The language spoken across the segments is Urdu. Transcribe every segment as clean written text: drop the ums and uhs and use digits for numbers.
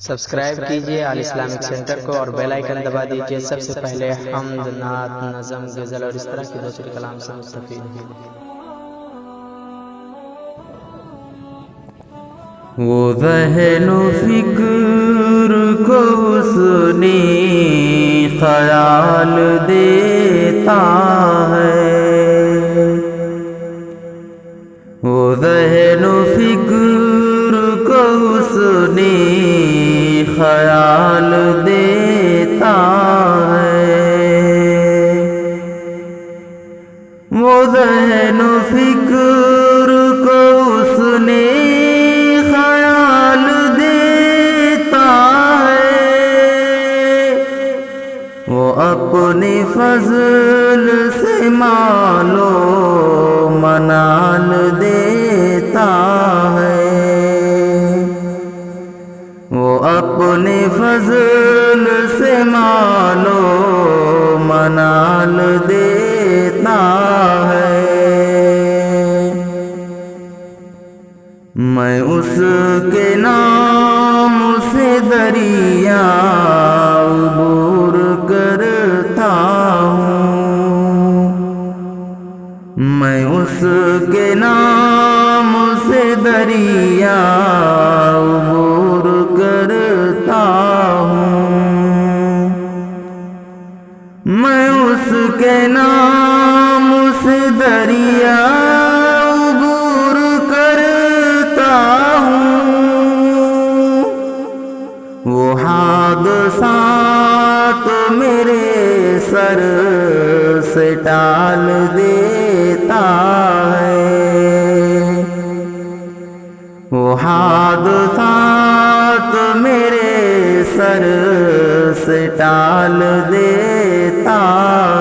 سبسکرائب کیجئے آل اسلامک سینٹر کو اور بیل آئیکن دبا دیجئے سب سے پہلے حمد، نعت، نظم، غزل اور اس طرح کے دوسرے کلام سے مستفید ہیں۔ وہ ذہن و فکر کو اس نے خیال دیتا ہے، وہ ذہن و فکر کو اس نے خیال دیتا ہے، وہ ذہن و فکر کو اس نے خیال دیتا ہے، وہ اپنے فضل سے مال و منال دیتا ہے، وہ اپنے فضل سے مال و منال دیتا ہے۔ میں اس کے نام سے دریا عبور کرتا ہوں، میں اس کے نام سے دریا عبور کرتا ہوں، میں اس کے نام سے دریا عبور کرتا ہوں، وہ حادثات میرے سر سے ٹال دیتا ہے، وہ حادثات میرے سر سے ٹال دیتا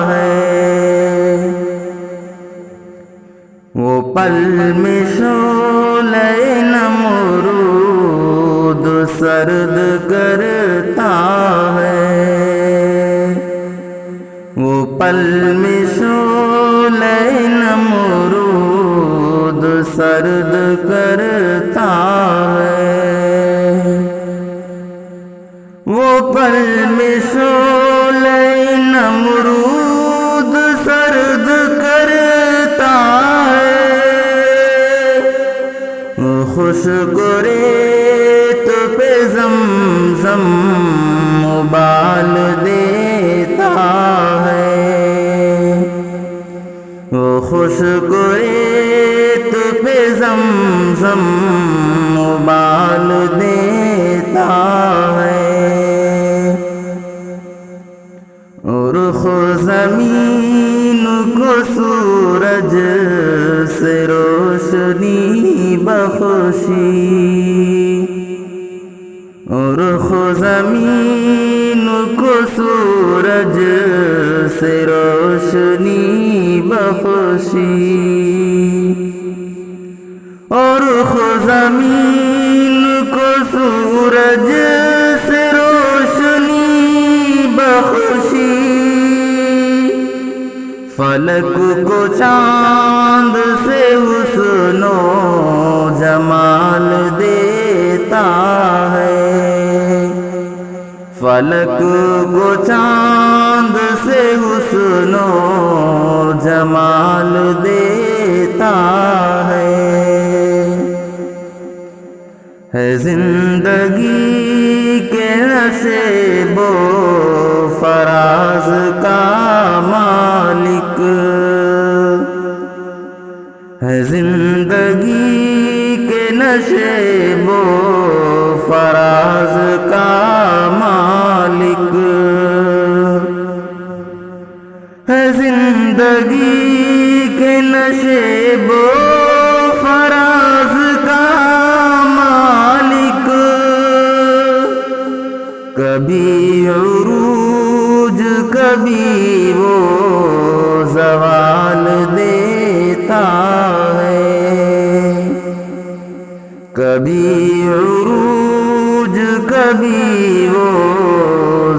ہے، وہ پل میں شعلہ نمرود سرد کرتا ہے، وہ پل میں شعلہ نمرود سرد کرتا ہے، وہ پل میں شعلہ نمرود سرد کرتا ہے، وہ خشک ریت پہ زمزم ابال دیتا ہے، وہ خشک ریت پہ زمزم ابال دیتا ہے، اور زمین کو سورج سے روشنی بخشی، اور زمین کو سورج سے روشنی بخشی، اور زمین کو سورج سے روشنی بخشی، فلک کو چاند سے حسن و جمال دیتا ہے، فلک کو چاند سے حسن و جمال دیتا ہے زندگی کے نشیب و فراز کا مالک، ہے زندگی کے نشیب و فراز کا مالک، ہے زندگی کے نشیب و فراز کا مالک، کبھی عروج کبھی وہ زوال دیتا ہے، کبھی عروج کبھی وہ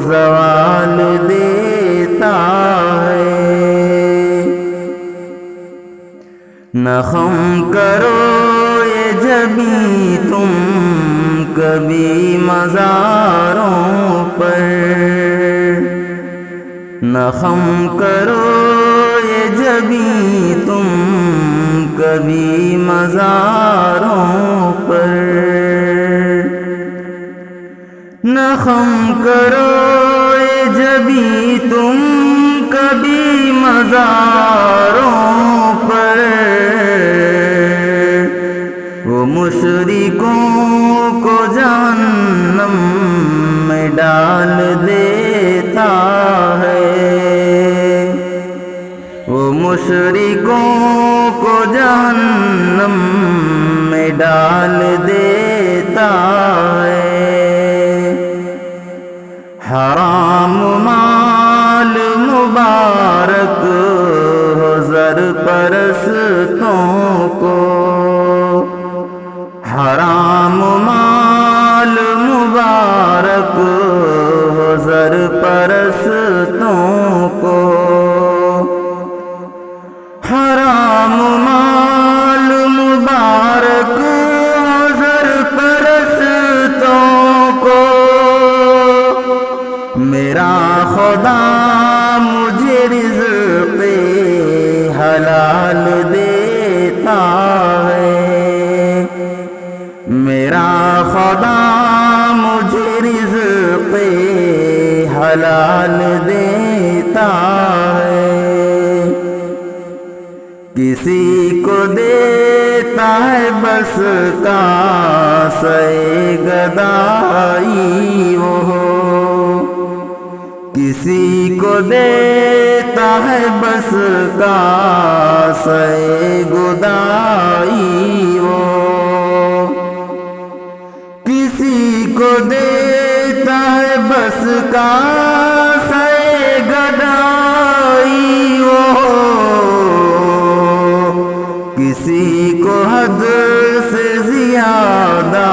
زوال دیتا ہے، نہ خم کرو یہ جبیں تم کبھی مزاروں پر، نہ خم کرو یہ جبیں تم کبھی مزاروں پر، نہ خم کرو یہ جبیں تم کبھی مزاروں پر، وہ مشرکوں کو جہنم میں ڈال دیتا ہے، وہ مشرکوں کو جہنم میں ڈال دیتا ہے۔ حرام مال مبارک ہو زر پرستوں کو، حرام مال مبارک ہو زر پرستوں کو، حرام مال مبارک ہو زر پرستوں کو، میرا خدا مجھے رزق حلال دیتا ہے، میرا خدا مجھے رزق حلال دیتا ہے، کسی کو دیتا ہے بس کاسے گدائی وہ، کسی کو دیتا ہے بس کاسے گدائی وہ، کسی کو دیتا ہے بس کاسے گدائی وہ، کسی کو حد سے زیادہ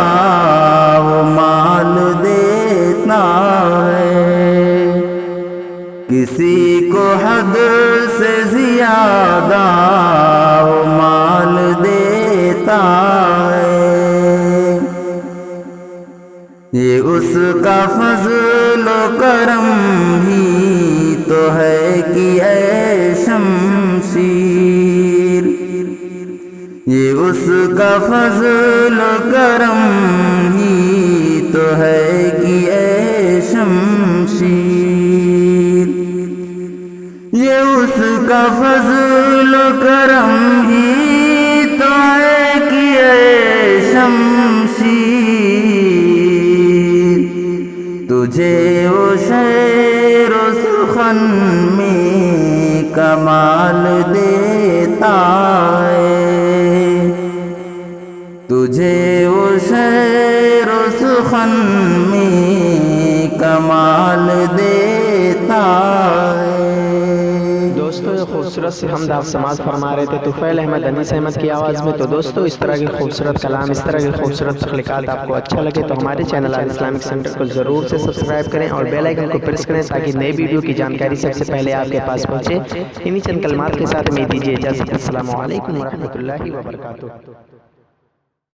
وہ مال دیتا ہے، کسی کو حد سے زیادہ وہ مال دیتا ہے، یہ اس کا فضل و کرم ہی تو ہے کہ اے شمشیر، یہ اس کا فضل و کرم ہی تو ہے کہ اے شمشیر، یہ اس کا فضل و کرم ہی تو ہے کہ اے شمشیر، تجھے وہ شعر و سخن میں کمال دیتا ہے، تجھے وہ شعر و سخن میں کمال دیتا ہے۔ دوستو یہ خوبصورت سی حمد آپ سماعت فرما رہے تھے طفیل احمد انیس احمد کی آواز میں۔ تو دوستو اس طرح کی خوبصورت کلام، اس طرح کی خوبصورت تخلیقات آپ کو اچھا لگے تو ہمارے چینل آل اسلامک سینٹر کو ضرور سے سبسکرائب کریں اور بیل آئیکن کو پریس کریں تاکہ نئی ویڈیو کی جانکاری سب سے پہلے آپ کے پاس پہنچے۔ انہی چند کلمات کے ساتھ میں دیجیے اجازت۔ السلام علیکم ورحمۃ اللہ وبرکاتہ۔